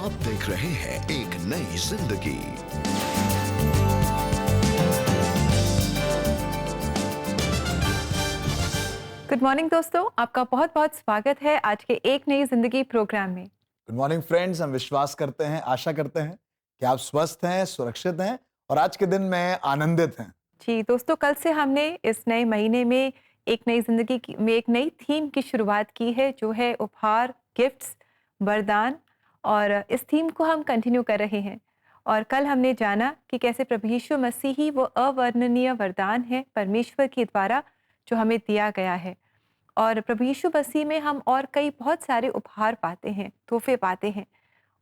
आप देख रहे हैं एक नई जिंदगी। गुड मॉर्निंग दोस्तों, आपका बहुत बहुत स्वागत है आज के एक नई जिंदगी प्रोग्राम में। Good morning friends. हम विश्वास करते हैं, आशा करते हैं कि आप स्वस्थ हैं, सुरक्षित हैं और आज के दिन में आनंदित हैं। जी दोस्तों, कल से हमने इस नए महीने में एक नई में एक नई थीम की शुरुआत की है, जो है उपहार, गिफ्ट्स, वरदान। और इस थीम को हम कंटिन्यू कर रहे हैं। और कल हमने जाना कि कैसे प्रभु यीशु मसीह ही वो अवर्णनीय वरदान है परमेश्वर के द्वारा जो हमें दिया गया है। और प्रभु यीशु मसीह में हम और कई बहुत सारे उपहार पाते हैं, तोहफे पाते हैं।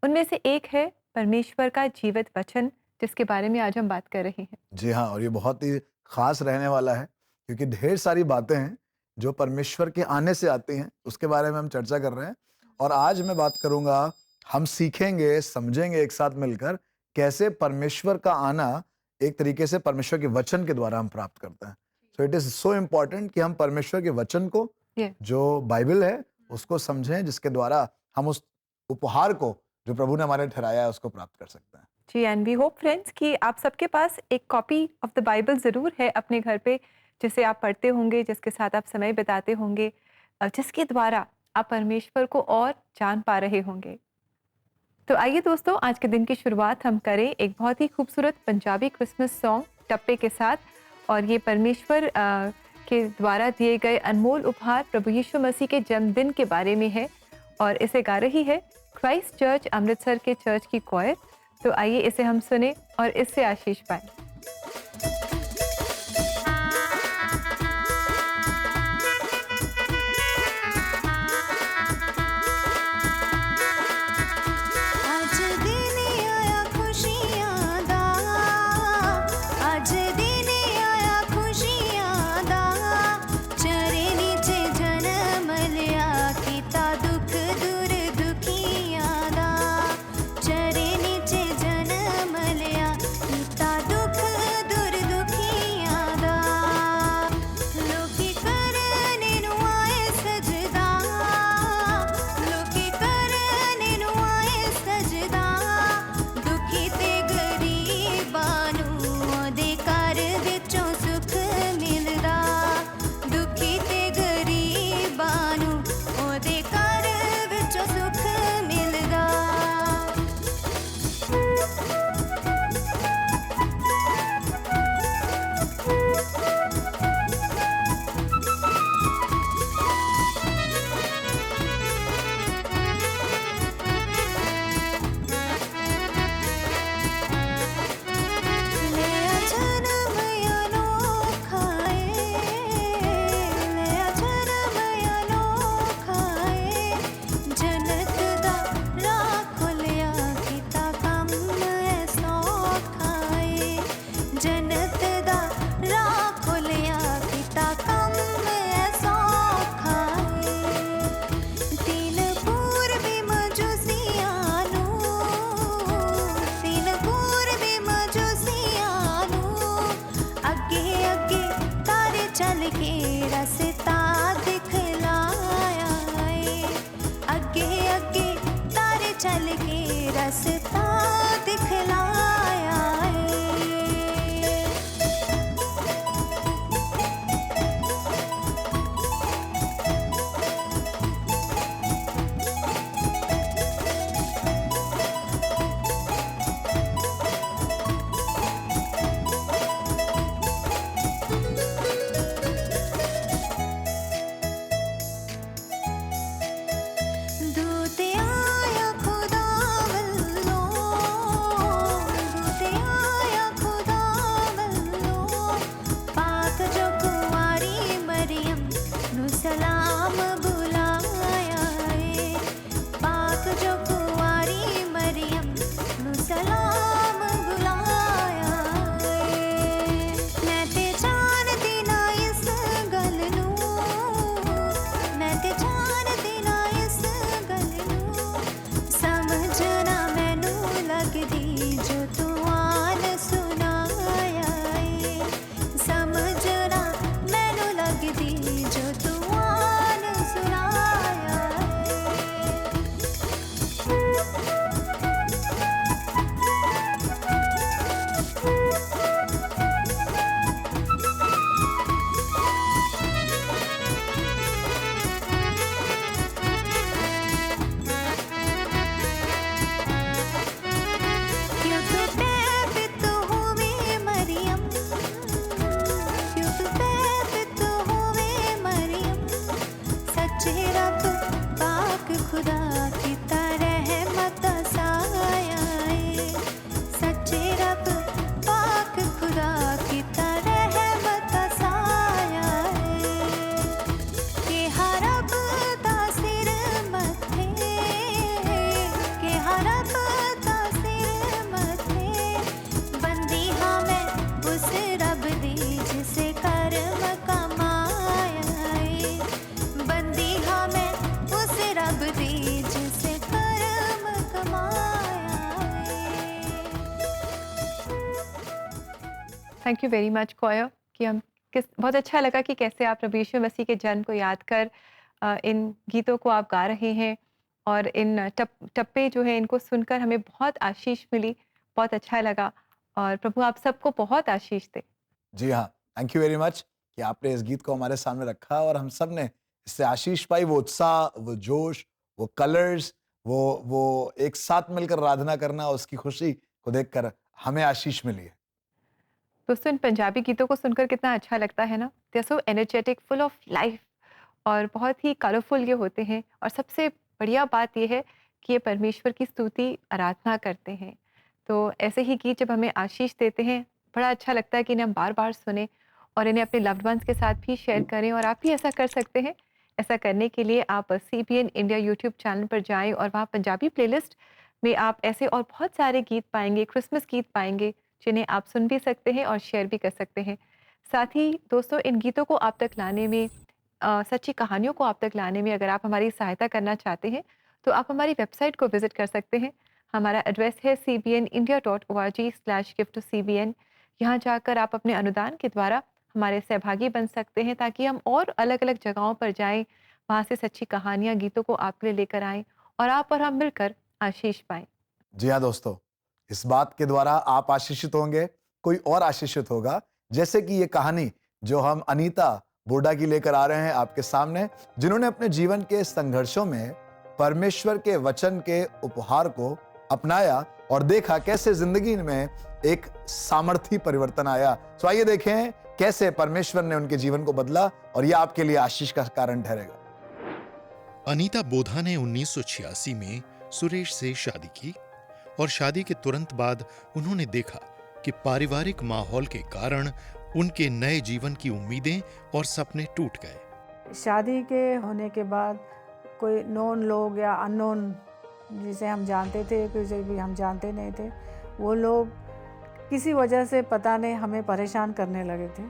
उनमें से एक है परमेश्वर का जीवित वचन, जिसके बारे में आज हम बात कर रहे हैं। जी हाँ, और ये बहुत ही खास रहने वाला है क्योंकि ढेर सारी बातें हैं जो परमेश्वर के आने से आती हैं, उसके बारे में हम चर्चा कर रहे हैं। और आज मैं बात करूंगा, हम सीखेंगे, समझेंगे एक साथ मिलकर कैसे परमेश्वर का आना एक तरीके से परमेश्वर के वचन के द्वारा हम प्राप्त करते हैं। So it is so important कि हम परमेश्वर के वचन को, जो बाइबल है, उसको समझें, जिसके द्वारा हम उस उपहार को जो प्रभु ने हमारे ठहराया है उसको प्राप्त कर सकते हैं। जी, एंड वी होप फ्रेंड्स कि आप सबके पास एक कॉपी ऑफ द बाइबल ज़रूर है अपने घर पे, जिसे आप पढ़ते होंगे, जिसके साथ आप समय बिताते होंगे, जिसके द्वारा आप परमेश्वर को और जान पा रहे होंगे। तो आइए दोस्तों, आज के दिन की शुरुआत हम करें एक बहुत ही खूबसूरत पंजाबी क्रिसमस सॉन्ग टप्पे के साथ। और ये परमेश्वर के द्वारा दिए गए अनमोल उपहार प्रभु यीशु मसीह के जन्मदिन के बारे में है। और इसे गा रही है क्राइस्ट चर्च अमृतसर के चर्च की क्वायर। तो आइए इसे हम सुने और इससे आशीष पाएं। दूत आया खुदा वल्लों thank you very much choir कि हम बहुत अच्छा लगा कि कैसे आप प्रभु यीशु मसीह के जन्म को याद कर इन गीतों को आप गा रहे हैं और इन टप्पे जो है इनको सुनकर हमें बहुत आशीष मिली, बहुत अच्छा लगा और प्रभु आप सबको बहुत आशीष दे। जी हाँ, थैंक यू वेरी मच कि आपने इस गीत को हमारे सामने रखा और हम सब ने इससे आशीष पाई। वो उत्साह, वो जोश, वो कलर्स, वो एक साथ मिलकर आराधना करना, उसकी खुशी को देखकर हमें आशीष मिली है। दोस्तों इन पंजाबी गीतों को सुनकर कितना अच्छा लगता है ना, they are so energetic, full of life और बहुत ही कलरफुल ये होते हैं और सबसे बढ़िया बात ये है कि ये परमेश्वर की स्तुति आराधना करते हैं। तो ऐसे ही गीत जब हमें आशीष देते हैं, बड़ा अच्छा लगता है कि इन्हें हम बार-बार सुनें और इन्हें अपने लव्ड वंस के साथ भी शेयर करें और आप भी ऐसा कर सकते हैं। ऐसा करने के लिए आप सीबीएन इंडिया यूट्यूब चैनल पर जाएँ और वहाँ पंजाबी प्लेलिस्ट में आप ऐसे और बहुत सारे गीत पाएँगे, क्रिसमस गीत पाएँगे, जिन्हें आप सुन भी सकते हैं और शेयर भी कर सकते हैं। साथ ही दोस्तों इन गीतों को आप तक लाने में सच्ची कहानियों को आप तक लाने में अगर आप हमारी सहायता करना चाहते हैं, तो आप हमारी वेबसाइट को विज़िट कर सकते हैं। हमारा एड्रेस है cbnindia.org/give-to-cbn। यहाँ जाकर आप अपने अनुदान के द्वारा हमारे सहभागी बन सकते हैं ताकि हम और अलग-अलग जगहों पर जाएँ, वहाँ से सच्ची कहानियाँ, गीतों को आपके लिए लेकर आएँ और आप और हम मिलकर आशीष पाएँ। जी हाँ दोस्तों, इस बात के द्वारा आप आशीषित होंगे, कोई और आशीषित होगा। जैसे कि ये कहानी जो हम अनीता बोडा की लेकर आ रहे हैं आपके सामने, जिन्होंने अपने जीवन के संघर्षों में परमेश्वर के वचन के उपहार को अपनाया और देखा कैसे जिंदगी में एक सामर्थी परिवर्तन आया। तो आइए देखें कैसे परमेश्वर ने उनके जीवन को बदला और यह आपके लिए आशीष का कारण ठहरेगा। अनीता बोधा ने 1986 में सुरेश से शादी की और शादी के तुरंत बाद उन्होंने देखा कि पारिवारिक माहौल के कारण उनके नए जीवन की उम्मीदें और सपने टूट गए। शादी के होने के बाद कोई नोन लोग या अननोन जिसे हम जानते थे, किसी भी हम जानते नहीं थे, वो लोग किसी वजह से पता नहीं हमें परेशान करने लगे थे।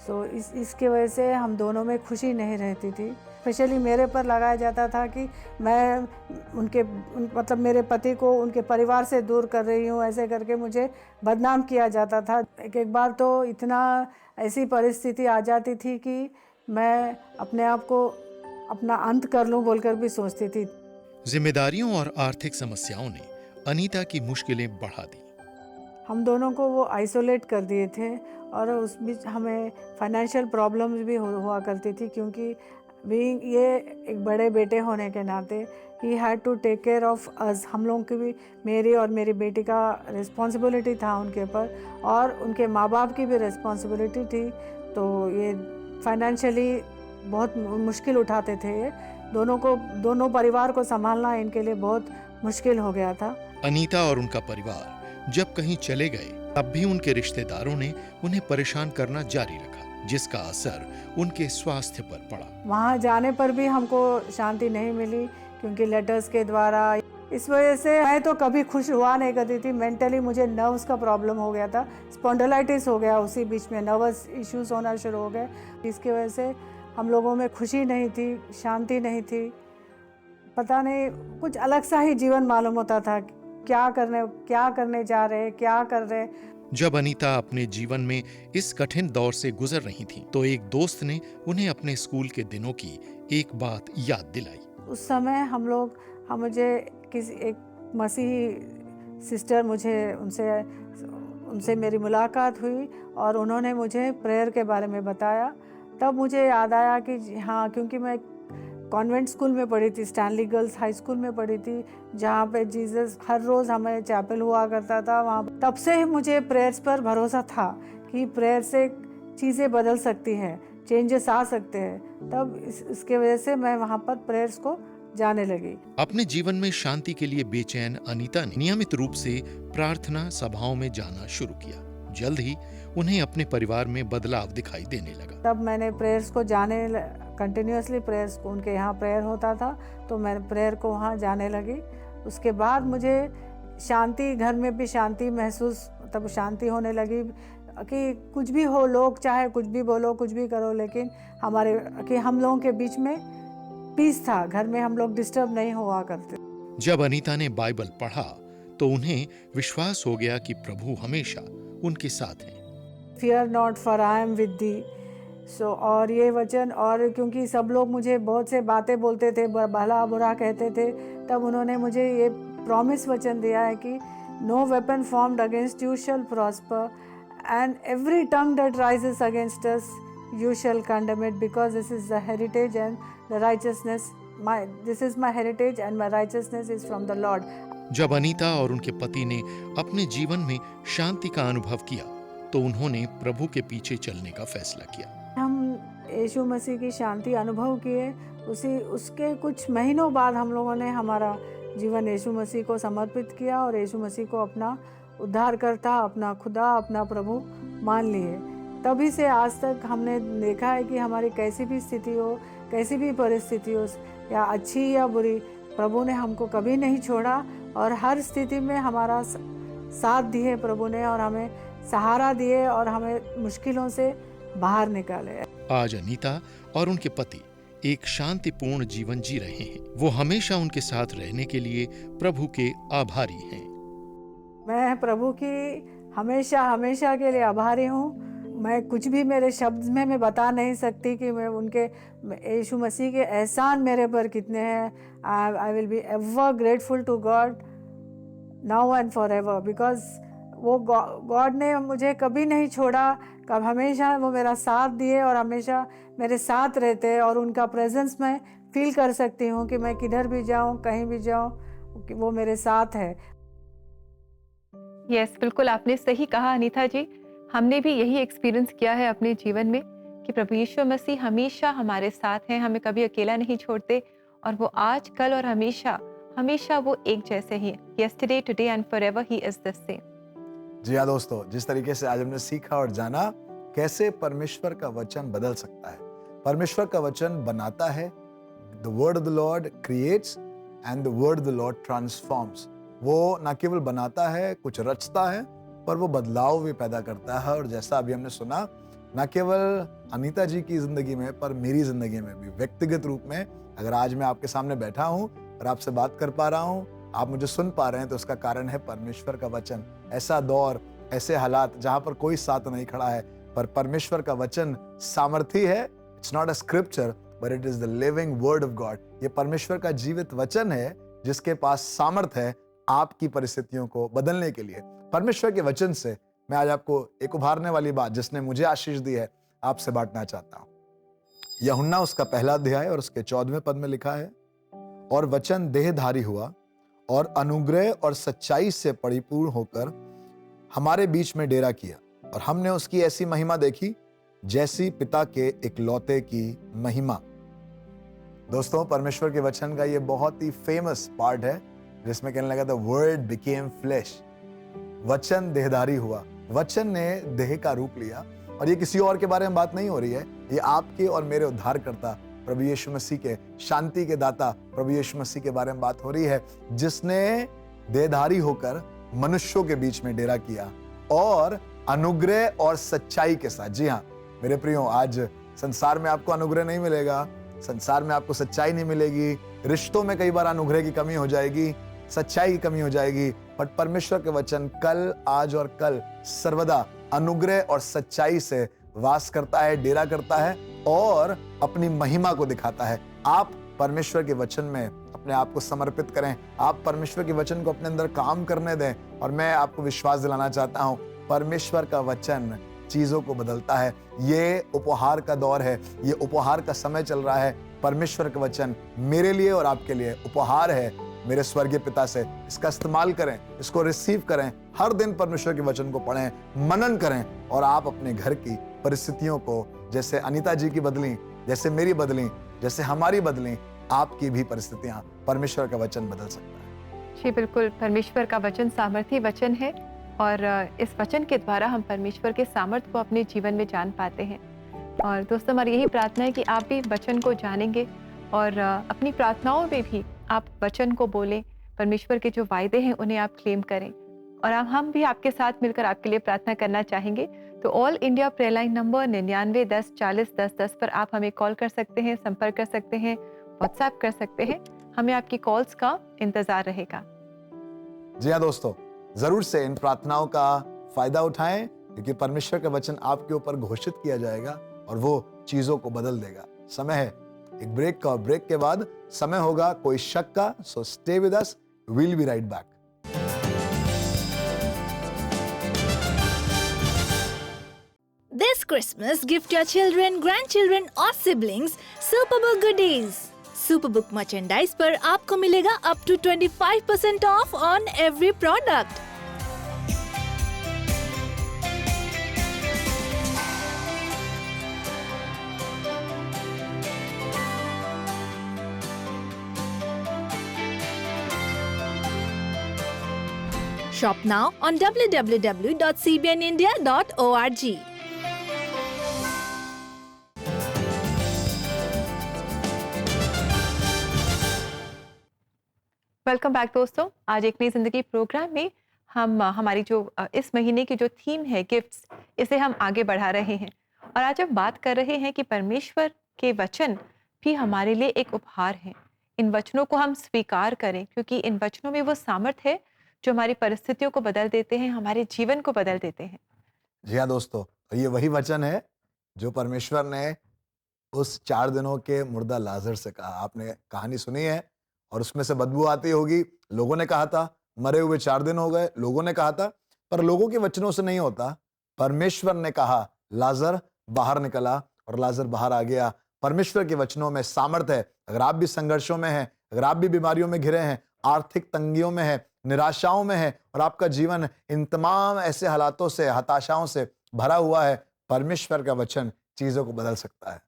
सो इसके वजह से हम दोनों में खुशी नहीं रहती थी। स्पेशली मेरे पर लगाया जाता था कि मैं मतलब मेरे पति को उनके परिवार से दूर कर रही हूँ, ऐसे करके मुझे बदनाम किया जाता था। एक बार तो इतना ऐसी परिस्थिति आ जाती थी कि मैं अपने आप को अपना अंत कर लूँ बोलकर भी सोचती थी। जिम्मेदारियों और आर्थिक समस्याओं ने अनीता की मुश्किलें बढ़ा दी। हम दोनों को वो आइसोलेट कर दिए थे और उस बीच हमें फाइनेंशियल प्रॉब्लम्स भी हुआ करती थी, क्योंकि बीइंग ये एक बड़े बेटे होने के नाते ही had to take care of us. हम लोगों की भी, मेरी और मेरी बेटी का रिस्पॉन्सिबिलिटी था उनके ऊपर और उनके माँ बाप की भी रिस्पॉन्सिबिलिटी थी। तो ये फाइनेंशियली बहुत मुश्किल उठाते थे। ये दोनों परिवार को संभालना इनके लिए बहुत मुश्किल हो गया था। अनीता और उनका परिवार जब कहीं चले गए तब भी उनके रिश्तेदारों ने उन्हें परेशान करना जारी रखा, जिसका असर उनके स्वास्थ्य पर पड़ा। वहाँ जाने पर भी हमको शांति नहीं मिली, क्योंकि लेटर्स के द्वारा। इस वजह से मैं तो कभी खुश हुआ नहीं करती थी। मेंटली मुझे नर्व्स का प्रॉब्लम हो गया था, स्पॉन्डिलाइटिस हो गया, उसी बीच में नर्वस इश्यूज होना शुरू हो गए। इसकी वजह से हम लोगों में खुशी नहीं थी, शांति नहीं थी। पता नहीं, कुछ अलग सा ही जीवन मालूम होता था। क्या करने जा रहे, क्या कर रहे। जब अनीता अपने जीवन में इस कठिन दौर से गुजर रही थी, तो एक दोस्त ने उन्हें अपने स्कूल के दिनों की एक बात याद दिलाई। उस समय मुझे किसी एक मसीही सिस्टर, उनसे मेरी मुलाकात हुई और उन्होंने मुझे प्रेयर के बारे में बताया। तब मुझे याद आया कि हाँ, क्योंकि मैं कॉन्वेंट स्कूल में पढ़ी थी, स्टैनली गर्ल्स हाई स्कूल में पढ़ी थी, जहाँ पे जीसस हर रोज़ हमें चैपल हुआ करता था वहाँ। तब से ही मुझे प्रेयर्स पर भरोसा था कि प्रेयर से चीज़ें बदल सकती हैं, चेंजेस आ सकते हैं। तब इसके वजह से मैं वहाँ पर प्रेयर्स को जाने लगी। अपने जीवन में शांति के लिए बेचैन अनीता ने नियमित रूप से प्रार्थना सभाओं में जाना शुरू किया। जल्द ही उन्हें अपने परिवार में बदलाव दिखाई देने लगा। तब मैंने प्रेयर्स को कंटिन्यूअसली प्रेयर्स को, उनके यहाँ प्रेयर होता था तो मैं प्रेयर को वहाँ जाने लगी। उसके बाद मुझे शांति, घर में भी शांति महसूस, तब शांति होने लगी कि कुछ भी हो, लोग चाहे कुछ भी बोलो, कुछ भी करो, लेकिन हम लोगों के बीच में पीस था। घर में हम लोग डिस्टर्ब नहीं हुआ करते। जब अनीता ने बाइबल पढ़ा तो उन्हें विश्वास हो गया कि प्रभु हमेशा उनके साथ हैं। fear not for I am with thee. सो और ये वचन, और क्योंकि सब लोग मुझे बहुत से बातें बोलते थे, भला बुरा कहते थे, तब उन्होंने मुझे ये प्रॉमिस वचन दिया है कि no weapon formed against you shall prosper and every tongue that rises against us you shall condemn it, because this is the heritage and the righteousness, this is my heritage and my righteousness is from the Lord. जब अनीता और उनके पति ने अपने जीवन में शांति का अनुभव किया तो उन्होंने प्रभु के पीछे चलने का फैसला किया। हम यीशु मसीह की शांति अनुभव किए, उसके कुछ महीनों बाद हम लोगों ने हमारा जीवन यीशु मसीह को समर्पित किया और यीशु मसीह को अपना उद्धारकर्ता, अपना खुदा, अपना प्रभु मान लिए। तभी से आज तक हमने देखा है कि हमारी कैसी भी स्थिति हो, कैसी भी परिस्थिति हो, या अच्छी या बुरी, प्रभु ने हमको कभी नहीं छोड़ा और हर स्थिति में हमारा साथ दिए प्रभु ने, और हमें सहारा दिए और हमें मुश्किलों से बाहर निकाले। आज अनीता और उनके पति एक शांतिपूर्ण जीवन जी रहे हैं। वो हमेशा उनके साथ रहने के लिए प्रभु के आभारी हैं। मैं प्रभु की हमेशा हमेशा के लिए आभारी हूँ। मैं कुछ भी मेरे शब्द में मैं बता नहीं सकती कि मैं उनके यीशु मसीह के एहसान मेरे पर कितने हैं। I will be ever grateful to God now and for ever, because वो गॉड ने मुझे कभी नहीं छोड़ा, कब हमेशा वो मेरा साथ दिए और हमेशा मेरे साथ रहते हैं, और उनका प्रेजेंस मैं फील कर सकती हूँ कि मैं किधर भी जाऊँ, कहीं भी जाऊँ, कि वो मेरे साथ है। यस, बिल्कुल आपने सही कहा अनीता जी। हमने भी यही एक्सपीरियंस किया है अपने जीवन में कि प्रभु यीशु मसीह हमेशा हमारे साथ हैं, हमें कभी अकेला नहीं छोड़ते, और वो आज, कल और हमेशा हमेशा वो एक जैसे ही, yesterday, today and forever he is the same. जी हाँ दोस्तों, जिस तरीके से आज हमने सीखा और जाना कैसे परमेश्वर का वचन बदल सकता है। परमेश्वर का वचन बनाता है, the word of the Lord creates and the word of the Lord transforms. वो न केवल बनाता है, कुछ रचता है, पर वो बदलाव भी पैदा करता है। और जैसा अभी हमने सुना, न केवल अनीता जी की जिंदगी में, पर मेरी जिंदगी में भी व्यक्तिगत रूप में, अगर आज मैं आपके सामने बैठा हूँ और आपसे बात कर पा रहा हूँ, आप मुझे सुन पा रहे हैं, तो उसका कारण है परमेश्वर का वचन। ऐसा दौर, ऐसे हालात जहां पर कोई साथ नहीं खड़ा है, पर परमेश्वर का वचन सामर्थी है। It's not a scripture but it is the living word of God. ये परमेश्वर का जीवित वचन है जिसके पास सामर्थ है आपकी परिस्थितियों को बदलने के लिए। परमेश्वर के वचन से मैं आज आपको एक उभारने वाली बात, जिसने मुझे आशीष दी है, आपसे बांटना चाहता हूं। यूहन्ना उसका पहला अध्याय और उसके 14वें पद में लिखा है, और वचन देहधारी हुआ और अनुग्रह और सच्चाई से परिपूर्ण होकर हमारे बीच में डेरा किया, और हमने उसकी ऐसी महिमा देखी जैसी पिता के इकलौते की महिमा। दोस्तों, परमेश्वर के वचन का ये बहुत ही फेमस पार्ट है जिसमें कहने लगा, द वर्ड बिकेम फ्लेश। वचन देहधारी हुआ, वचन ने देह का रूप लिया। और ये किसी और के बारे में बात नहीं हो रही है, ये आपके और मेरे उद्धारकर्ता प्रभु यीशु मसीह के, शांति के दाता प्रभु यीशु मसीह के बारे में बात हो रही है, जिसने देहधारी होकर मनुष्यों के बीच में डेरा किया और अनुग्रह और सच्चाई के साथ। जी हाँ मेरे प्रियो, आज संसार में आपको अनुग्रह नहीं मिलेगा, संसार में आपको सच्चाई नहीं मिलेगी, रिश्तों में कई बार अनुग्रह की कमी हो जाएगी, सच्चाई की कमी हो जाएगी, बट परमेश्वर के वचन कल, आज और कल सर्वदा अनुग्रह और सच्चाई से वास करता है, डेरा करता है और अपनी महिमा को दिखाता है। आप परमेश्वर के वचन में अपने आप को समर्पित करें, आप परमेश्वर के वचन को अपने अंदर काम करने दें, और मैं आपको विश्वास दिलाना चाहता हूं, परमेश्वर का वचन चीजों को बदलता है। ये उपहार का दौर है, ये उपहार का समय चल रहा है। परमेश्वर का वचन मेरे लिए और आपके लिए उपहार है मेरे स्वर्गीय पिता से। इसका इस्तेमाल करें, इसको रिसीव करें, हर दिन परमेश्वर के वचन को पढ़ें, मनन करें, और आप अपने घर की परिस्थितियों को, जैसे अनीता जी की बदली, जैसे मेरी बदली, जैसे हमारी बदली, आपकी भी परिस्थितियां परमेश्वर का वचन बदल सकता है। जी बिल्कुल, परमेश्वर का वचन सामर्थी वचन है, और इस वचन के द्वारा हम परमेश्वर के सामर्थ्य को अपने जीवन में जान पाते हैं। और दोस्तों, हमारी यही प्रार्थना है कि आप भी वचन को जानेंगे और अपनी प्रार्थनाओं में भी आप वचन को बोलें, परमेश्वर के जो वायदे हैं उन्हें आप क्लेम करें। और हम भी आपके साथ मिलकर आपके लिए प्रार्थना करना चाहेंगे। तो all India prayer line number 99 10 40 10 10 पर आप हमें कॉल कर सकते हैं, संपर्क कर सकते हैं, व्हाट्सएप कर सकते हैं। हमें आपकी कॉल्स का इंतजार रहेगा। जी हाँ दोस्तों, जरूर से इन प्रार्थनाओं का फायदा उठाएं, क्योंकि परमेश्वर का वचन आपके ऊपर घोषित किया जाएगा और वो चीजों को बदल देगा। समय है एक ब्रेक का, और ब्रेक के बाद समय होगा कोई शक का। So stay with us, we'll be right back. This Christmas, gift your children, grandchildren और siblings Superbook goodies. Superbook merchandise पर आपको मिलेगा up to 25% off on every product. Shop now on www.cbnindia.org. Welcome back दोस्तों। आज एक नई जिंदगी programme में हम हमारी जो इस महीने की जो थीम है गिफ्ट्स, इसे हम आगे बढ़ा रहे हैं। और आज हम बात कर रहे हैं कि परमेश्वर के वचन भी हमारे लिए एक उपहार है। इन वचनों को हम स्वीकार करें, क्योंकि इन वचनों में वो सामर्थ्य है जो हमारी परिस्थितियों को बदल देते हैं, हमारे जीवन को बदल देते हैं। जी हाँ दोस्तों, तो ये वही वचन है जो परमेश्वर ने उस 4 दिनों के मुर्दा लाजर से कहा। आपने कहानी सुनी है और उसमें से बदबू आती होगी। लोगों ने कहा था मरे हुए 4 दिन हो गए, लोगों ने कहा था, पर लोगों के वचनों से नहीं होता। परमेश्वर ने कहा लाजर बाहर निकला और लाजर बाहर आ गया। परमेश्वर के वचनों में सामर्थ्य है। अगर आप भी संघर्षों में हैं, अगर आप भी बीमारियों में घिरे हैं, आर्थिक तंगियों में है, निराशाओं में है, और आपका जीवन इन तमाम ऐसे हालातों से, हताशाओं से भरा हुआ है, परमेश्वर का वचन चीजों को बदल सकता है।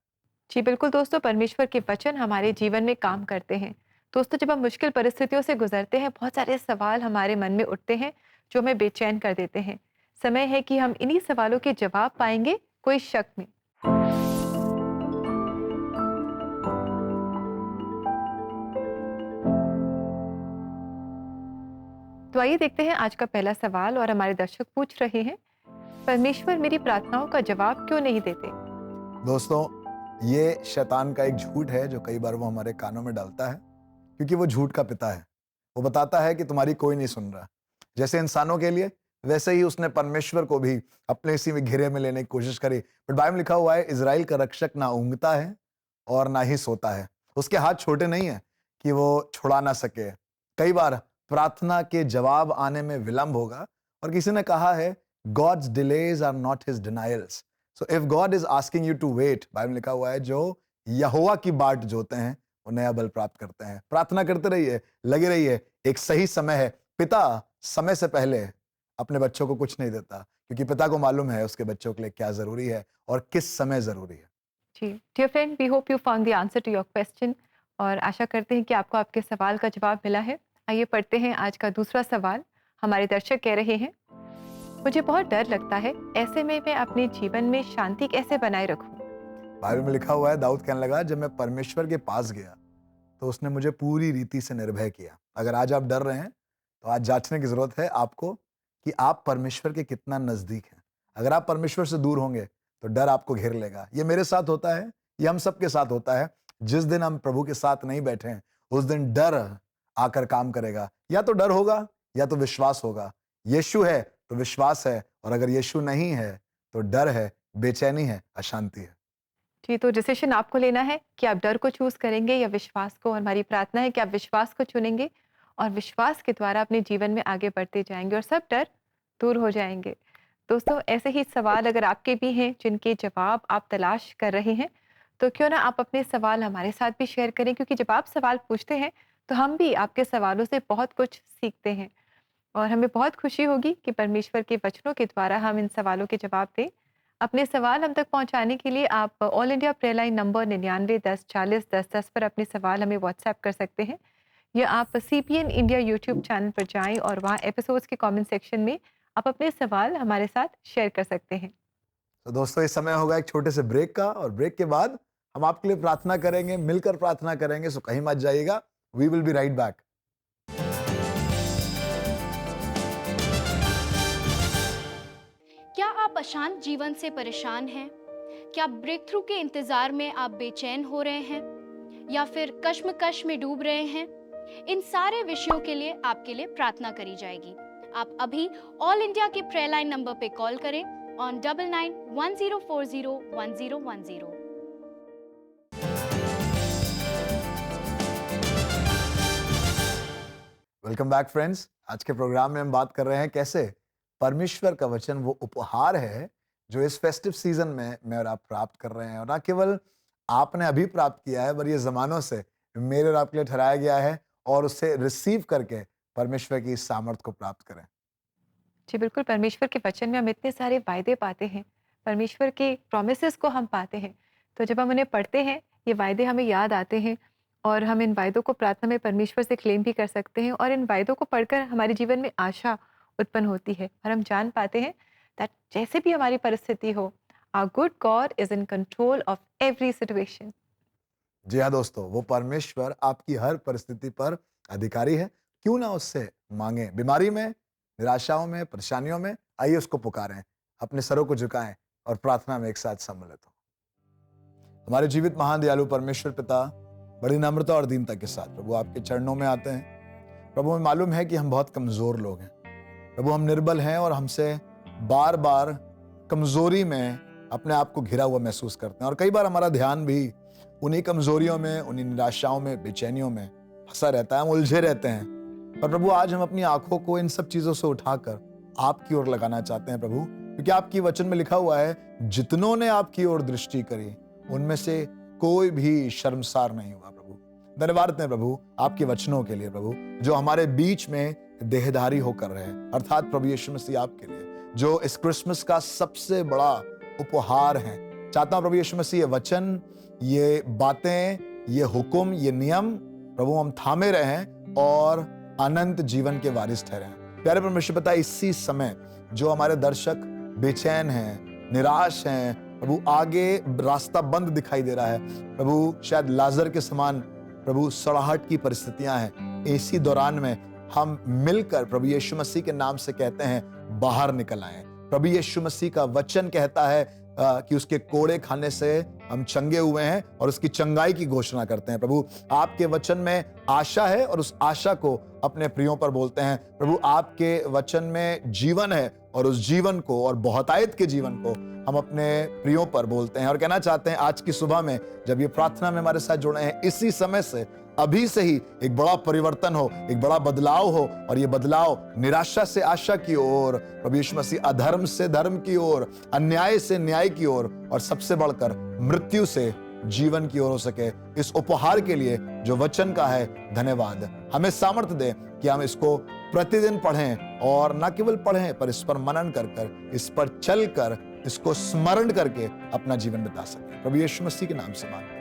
जी बिल्कुल दोस्तों, परमेश्वर के वचन हमारे जीवन में काम करते हैं। दोस्तों, जब हम मुश्किल परिस्थितियों से गुजरते हैं, बहुत सारे सवाल हमारे मन में उठते हैं जो हमें बेचैन कर देते हैं। समय है कि हम इन्हीं सवालों के जवाब पाएंगे, कोई शक नहीं। तो आइए देखते हैं आज का पहला सवाल। और हमारे दर्शक पूछ रहे हैं, परमेश्वर मेरी प्रार्थनाओं का जवाब क्यों नहीं देते? दोस्तों, ये शैतान का एक झूठ है जो कई बार वो हमारे कानों में डालता है, क्योंकि वो झूठ का पिता है। वो बताता है कि तुम्हारी कोई नहीं सुन रहा। जैसे इंसानों के लिए, वैसे ही उसने परमेश्वर को भी अपने इसी में घेरे में लेने की कोशिश करी। बट बाइबल में लिखा हुआ है, इजराइल का रक्षक ना ऊँघता है और ना ही सोता है। उसके हाथ छोटे नहीं है कि वो छुड़ा ना सके। कई बार प्रार्थना के जवाब आने में विलंब होगा, और किसी ने कहा है God's delays are not his denials. So if God is asking you to wait, Bible में लिखा हुआ है, जो यहोवा की बाट जोते हैं वो नया बल प्राप्त करते हैं। प्रार्थना करते रहिए, लगे रहिए, एक सही समय है। पिता समय से पहले अपने बच्चों को कुछ नहीं देता, क्योंकि पिता को मालूम है उसके बच्चों के लिए क्या जरूरी है और किस समय जरूरी है। जी dear friend, we hope you found the answer to your question, और आशा करते हैं कि आपको आपके सवाल का जवाब मिला है। आइए पढ़ते हैं आज का दूसरा सवाल। हमारे दर्शक कह रहे हैं, मुझे बहुत डर लगता है, ऐसे में मैं अपने जीवन में शांति कैसे बनाए रखूं? बाइबल में लिखा हुआ है, दाऊद कहने लगा, जब मैं परमेश्वर के पास गया तो उसने मुझे पूरी रीति से निर्भय किया। अगर आज आप डर रहे हैं तो आज जांचने की जरूरत है आपको कि आप परमेश्वर के कितना नजदीक हैं। अगर आप परमेश्वर से दूर होंगे तो डर आपको घेर लेगा। ये मेरे साथ होता है, ये हम सबके साथ होता है। जिस दिन हम प्रभु के साथ नहीं बैठे हैं, उस दिन डर आकर काम करेगा। या तो डर होगा या तो विश्वास होगा। यीशु है तो विश्वास है, और अगर यीशु नहीं है तो डर है, बेचैनी है, अशांति है। जी, तो डिसीजन आपको लेना है कि आप डर को चूज करेंगे या विश्वास को। और हमारी प्रार्थना है कि आप विश्वास को चुनेंगे और विश्वास के द्वारा अपने जीवन में आगे बढ़ते जाएंगे और सब डर दूर हो जाएंगे। दोस्तों, ऐसे ही सवाल अगर आपके भी हैं जिनके जवाब आप तलाश कर रहे हैं, तो क्यों ना आप अपने सवाल हमारे साथ भी शेयर करें, क्योंकि जब आप सवाल पूछते हैं तो हम भी आपके सवालों से बहुत कुछ सीखते हैं। और हमें बहुत खुशी होगी कि परमेश्वर के वचनों के द्वारा हम इन सवालों के जवाब दें। अपने सवाल हम तक पहुंचाने के लिए आप all India prayer line number 99 10 40 10 10 पर अपने सवाल हमें व्हाट्सएप कर सकते हैं, या आप CPN इंडिया यूट्यूब चैनल पर जाएं और वहां एपिसोड्स के कमेंट सेक्शन में आप अपने सवाल हमारे साथ शेयर कर सकते हैं। तो दोस्तों, इस समय होगा एक छोटे से ब्रेक का, और ब्रेक के बाद हम आपके लिए प्रार्थना करेंगे, मिलकर प्रार्थना करेंगे। सो कहीं मत जाइएगा, we will be right back. क्या आप अशांत जीवन से परेशान हैं? क्या ब्रेक थ्रू के इंतजार में आप बेचैन हो रहे हैं या फिर कश्मकश में डूब रहे हैं? इन सारे विषयों के लिए आपके लिए प्रार्थना करी जाएगी। आप अभी ऑल इंडिया के प्रेयर लाइन नंबर पे कॉल करें on 9910401010. Welcome back friends. आज के प्रोग्राम में हम बात कर रहे हैं कैसे परमेश्वर का वचन वो उपहार है जो इस फेस्टिव सीजन में मैं और आप प्राप्त कर रहे हैं, और ना केवल आपने अभी प्राप्त किया है, पर ये जमानों से मेरे और आपके लिए ठहराया गया है, और उससे रिसीव करके परमेश्वर की सामर्थ को प्राप्त करें। जी बिल्कुल, परमेश्वर के वचन में हम इतने सारे वायदे पाते हैं, परमेश्वर के प्रोमिसेस को हम पाते हैं। तो जब हम उन्हें पढ़ते हैं, ये वायदे हमें याद आते हैं और हम इन वायदों को प्रार्थना में परमेश्वर से क्लेम भी कर सकते हैं, और इन वायदों को पढ़कर हमारे जीवन में आशा उत्पन्न होती है और हम जान पाते हैं दैट जैसे भी हमारी परिस्थिति हो, our good God is in control of every situation. जी हाँ दोस्तों, वो परमेश्वर आपकी हर परिस्थिति पर अधिकारी है। क्यों ना उससे मांगे, बीमारी में, निराशाओं में, परेशानियों में, आइए उसको पुकारें, अपने सरों को झुकाएं और प्रार्थना में एक साथ सम्मिलित हो। हमारे जीवित महान दयालु परमेश्वर पिता, बड़ी नम्रता और दीनता के साथ प्रभु आपके चरणों में आते हैं। प्रभु हमें मालूम है कि हम बहुत कमजोर लोग हैं प्रभु, हम निर्बल हैं और हमसे बार बार कमजोरी में अपने आप को घिरा हुआ महसूस करते हैं, और कई बार हमारा ध्यान भी उन्हीं कमजोरियों में, उन्हीं निराशाओं में, बेचैनियों में फंसा रहता है, हम उलझे रहते हैं। पर प्रभु आज हम अपनी आंखों को इन सब चीजों से उठाकर आपकी ओर लगाना चाहते हैं प्रभु, क्योंकि आपकी वचन में लिखा हुआ है, जितनों ने आपकी ओर दृष्टि करी उनमें से कोई भी शर्मसार नहीं हुआ। प्रभु धन्यवाद देते हैं प्रभु आपके वचनों के लिए प्रभु, जो हमारे बीच में देहधारी होकर रहे, अर्थात प्रभु यीशु मसीह आपके लिए जो इस क्रिसमस का सबसे बड़ा उपहार है। चाहता हूं प्रभु यीशु मसीह ये वचन, ये बातें, ये हुक्म, ये नियम प्रभु हम थामे रहें और अनंत जीवन के वारिस ठहरे। प्यारे परमेश्वर पिता, इसी समय जो हमारे दर्शक बेचैन हैं, निराश हैं प्रभु, आगे रास्ता बंद दिखाई दे रहा है प्रभु, शायद लाजर के समान प्रभु सड़ाहट की परिस्थितियां हैं, इसी दौरान में हम मिलकर प्रभु यीशु मसीह के नाम से कहते हैं बाहर निकल आए। प्रभु यीशु मसीह का वचन कहता है कि उसके कोड़े खाने से हम चंगे हुए हैं, और उसकी चंगाई की घोषणा करते हैं। प्रभु आपके वचन में आशा है और उस आशा को अपने प्रियों पर बोलते हैं। प्रभु आपके वचन में जीवन है और उस जीवन को और बहुतायत के जीवन को हम अपने प्रियों पर बोलते हैं, और कहना चाहते हैं आज की सुबह में जब ये प्रार्थना में हमारे साथ जुड़े हैं, इसी समय से, अभी से ही एक बड़ा परिवर्तन हो, एक बड़ा बदलाव हो, और ये बदलाव निराशा से आशा की ओर, प्रभु यीशु मसीह अधर्म से धर्म की ओर, अन्याय से न्याय की ओर, और सबसे बढ़कर मृत्यु से जीवन की ओर हो सके। इस उपहार के लिए जो वचन का है धन्यवाद। हमें सामर्थ्य दे कि हम इसको प्रतिदिन पढ़ें, और न केवल पढ़ें पर इस पर मनन कर कर, इस पर चल कर, इसको स्मरण करके अपना जीवन बिता सके। प्रभु यीशु मसीह के नाम से मांगते हैं,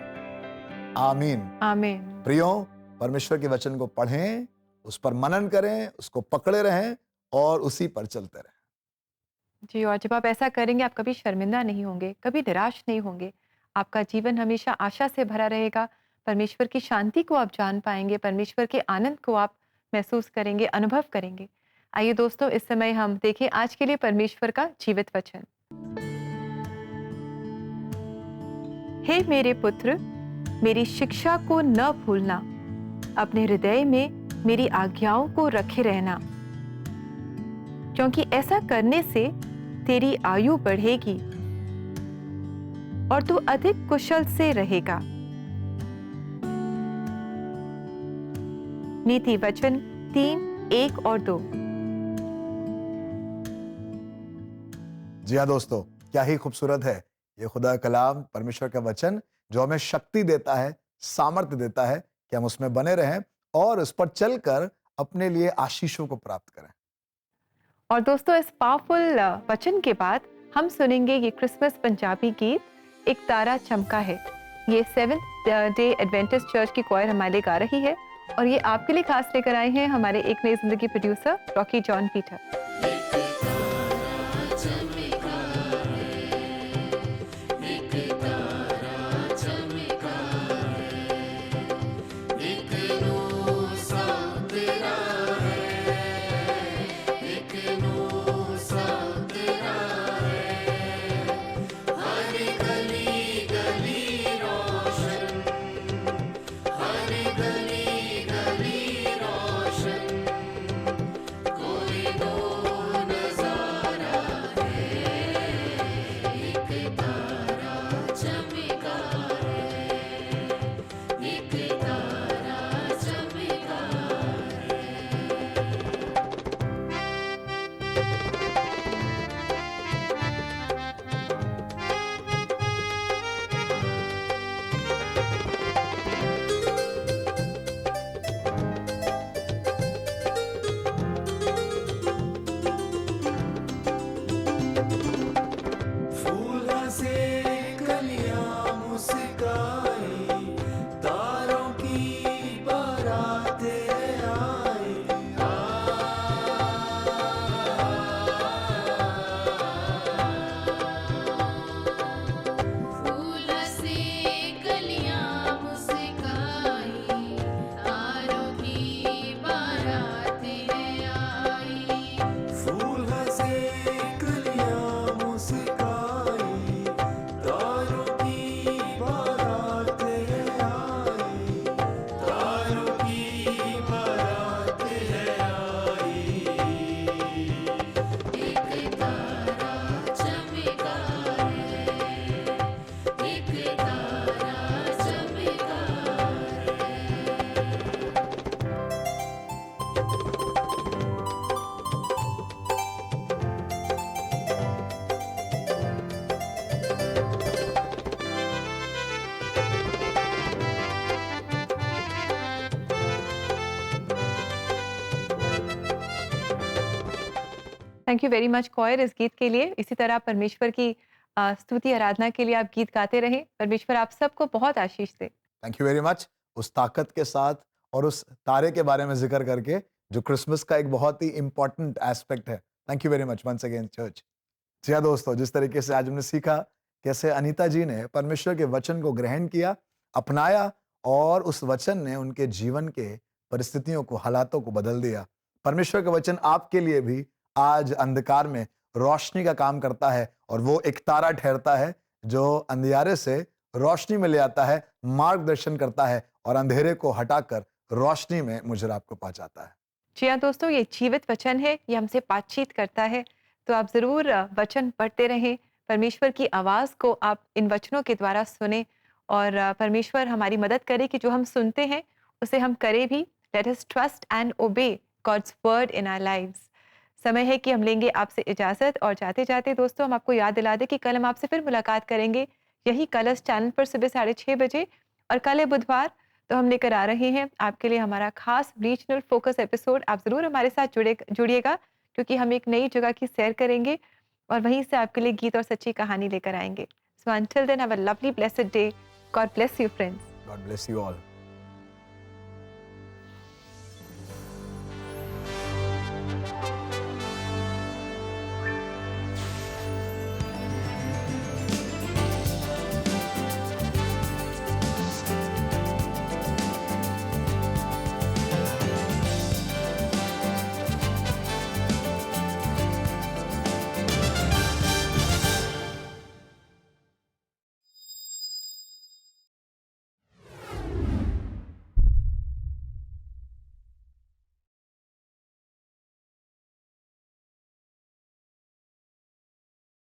आमीन आमीन। प्रियो, परमेश्वर के वचन को पढ़ें, उस पर मनन करें, उसको पकड़े रहें और उसी पर चलते रहें। जी, और जब आप ऐसा करेंगे आप कभी शर्मिंदा नहीं होंगे, कभी निराश नहीं होंगे, आपका जीवन हमेशा आशा से भरा रहेगा। परमेश्वर की शांति को आप जान पाएंगे, परमेश्वर के आनंद को आप महसूस करेंगे, अनुभव करेंगे। आइए दोस्तों, इस समय हम देखें आज के लिए परमेश्वर का जीवित वचन। हे मेरे पुत्र, मेरी शिक्षा को न भूलना, अपने हृदय में मेरी आज्ञाओं को रखे रहना, क्योंकि ऐसा करने से तेरी आयु बढ़ेगी और तू अधिक कुशल से रहेगा। नीति वचन 3:1 और 2। जी हाँ दोस्तों, क्या ही खूबसूरत है ये खुदा कलाम, परमेश्वर का वचन, जो हमें शक्ति देता है, सामर्थ्य देता है कि हम उसमें बने रहें और उस पर चलकर अपने लिए आशीषों को प्राप्त करें। और दोस्तों, इस पावरफुल वचन के बाद हम सुनेंगे ये क्रिसमस पंजाबी गीत एक तारा चमका है। ये सेवेंथ डे एडवेंटिस्ट चर्च की क्वायर हमारे लिए गा रही है, और ये आपके लिए खास लेकर आए हैं हमारे एक नई जिंदगी producer Rocky John Peter. Thank you very much coir इस गीत के लिए। इसी तरह परमेश्वर की स्तुति आराधना के लिए आप गीत गाते रहें। परमेश्वर आप सबको बहुत आशीष दे। Thank you very much. उस ताकत के साथ और उस तारे के बारे में जिक्र करके जो क्रिसमस का एक बहुत ही इंपॉर्टेंट एस्पेक्ट है। Thank you very much once again church. जी हाँ दोस्तों, जिस तरीके से आज हमने सीखा कैसे अनीता जी ने परमेश्वर के वचन को ग्रहण किया, अपनाया और उस वचन ने उनके जीवन के परिस्थितियों को, हालातों को बदल दिया। परमेश्वर का वचन आपके लिए भी आज अंधकार में रोशनी का काम करता है और वो एक तारा ठहरता है जो अंधियारे से रोशनी में ले आता है, मार्गदर्शन करता है और अंधेरे को हटाकर रोशनी में मुझे और आपको पहुंचाता है। जी हाँ दोस्तों, ये जीवित वचन है, ये हमसे बातचीत करता है। तो आप ज़रूर वचन पढ़ते रहें, परमेश्वर की आवाज़ को आप इन वचनों के द्वारा सुने और परमेश्वर हमारी मदद करे कि जो हम सुनते हैं उसे हम करें भी। Let us trust and obey God's word in our lives. समय है कि हम लेंगे आपसे इजाज़त और जाते जाते दोस्तों हम आपको याद दिला दें कि कल हम आपसे फिर मुलाकात करेंगे यही कलर्स चैनल पर सुबह 6:30 बजे। और कल है बुधवार, तो हम लेकर आ रहे हैं आपके लिए हमारा खास रीजनल फोकस एपिसोड। आप ज़रूर हमारे साथ जुड़िएगा क्योंकि हम एक नई जगह की सैर करेंगे और वहीं से आपके लिए गीत और सच्ची कहानी लेकर आएंगे। So until then have a lovely blessed day. God bless you friends. God bless you all.